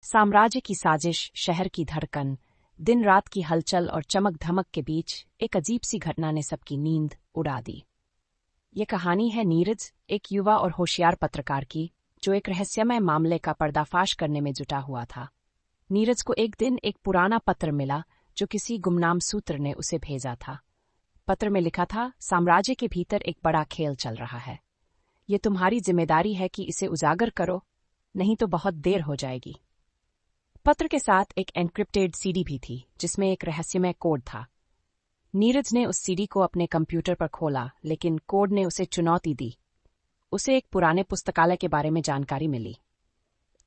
साम्राज्य की साजिश, शहर की धड़कन, दिन रात की हलचल और चमक धमक के बीच एक अजीब सी घटना ने सबकी नींद उड़ा दी। ये कहानी है नीरज, एक युवा और होशियार पत्रकार की, जो एक रहस्यमय मामले का पर्दाफाश करने में जुटा हुआ था। नीरज को एक दिन एक पुराना पत्र मिला जो किसी गुमनाम सूत्र ने उसे भेजा था। पत्र में लिखा था, साम्राज्य के भीतर एक बड़ा खेल चल रहा है। ये तुम्हारी जिम्मेदारी है कि इसे उजागर करो, नहीं तो बहुत देर हो जाएगी। पत्र के साथ एक एन्क्रिप्टेड सीडी भी थी जिसमें एक रहस्यमय कोड था। नीरज ने उस सीडी को अपने कंप्यूटर पर खोला, लेकिन कोड ने उसे चुनौती दी। उसे एक पुराने पुस्तकालय के बारे में जानकारी मिली।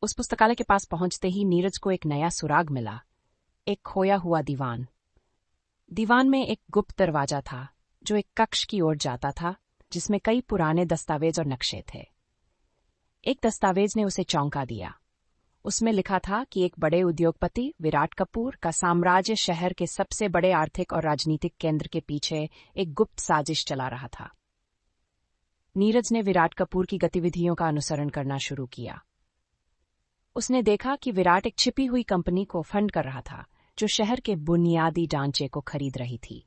उस पुस्तकालय के पास पहुंचते ही नीरज को एक नया सुराग मिला, एक खोया हुआ दीवान। दीवान में एक गुप्त दरवाजा था जो एक कक्ष की ओर जाता था, जिसमें कई पुराने दस्तावेज और नक्शे थे। एक दस्तावेज ने उसे चौंका दिया। उसमें लिखा था कि एक बड़े उद्योगपति विराट कपूर का साम्राज्य शहर के सबसे बड़े आर्थिक और राजनीतिक केंद्र के पीछे एक गुप्त साजिश चला रहा था। नीरज ने विराट कपूर की गतिविधियों का अनुसरण करना शुरू किया। उसने देखा कि विराट एक छिपी हुई कंपनी को फंड कर रहा था जो शहर के बुनियादी ढांचे को खरीद रही थी।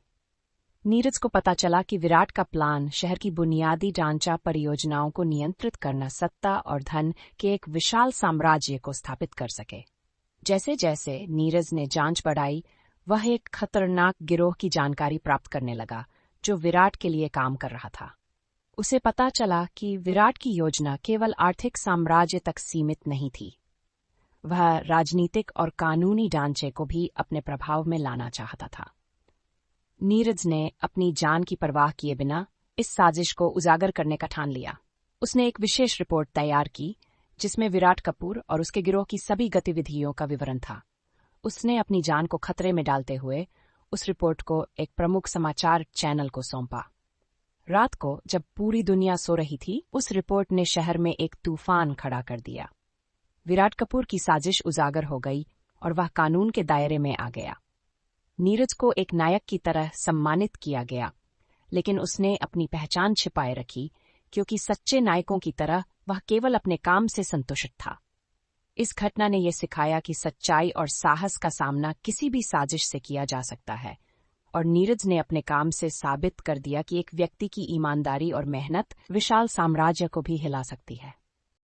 नीरज को पता चला कि विराट का प्लान शहर की बुनियादी ढांचा परियोजनाओं को नियंत्रित करना, सत्ता और धन के एक विशाल साम्राज्य को स्थापित कर सके। जैसे जैसे नीरज ने जांच बढ़ाई, वह एक खतरनाक गिरोह की जानकारी प्राप्त करने लगा जो विराट के लिए काम कर रहा था। उसे पता चला कि विराट की योजना केवल आर्थिक साम्राज्य तक सीमित नहीं थी। वह राजनीतिक और कानूनी ढांचे को भी अपने प्रभाव में लाना चाहता था। नीरज ने अपनी जान की परवाह किए बिना इस साजिश को उजागर करने का ठान लिया। उसने एक विशेष रिपोर्ट तैयार की जिसमें विराट कपूर और उसके गिरोह की सभी गतिविधियों का विवरण था। उसने अपनी जान को खतरे में डालते हुए उस रिपोर्ट को एक प्रमुख समाचार चैनल को सौंपा। रात को जब पूरी दुनिया सो रही थी, उस रिपोर्ट ने शहर में एक तूफान खड़ा कर दिया। विराट कपूर की साजिश उजागर हो गई और वह कानून के दायरे में आ गया। नीरज को एक नायक की तरह सम्मानित किया गया, लेकिन उसने अपनी पहचान छिपाए रखी, क्योंकि सच्चे नायकों की तरह वह केवल अपने काम से संतुष्ट था। इस घटना ने यह सिखाया कि सच्चाई और साहस का सामना किसी भी साजिश से किया जा सकता है, और नीरज ने अपने काम से साबित कर दिया कि एक व्यक्ति की ईमानदारी और मेहनत विशाल साम्राज्य को भी हिला सकती है।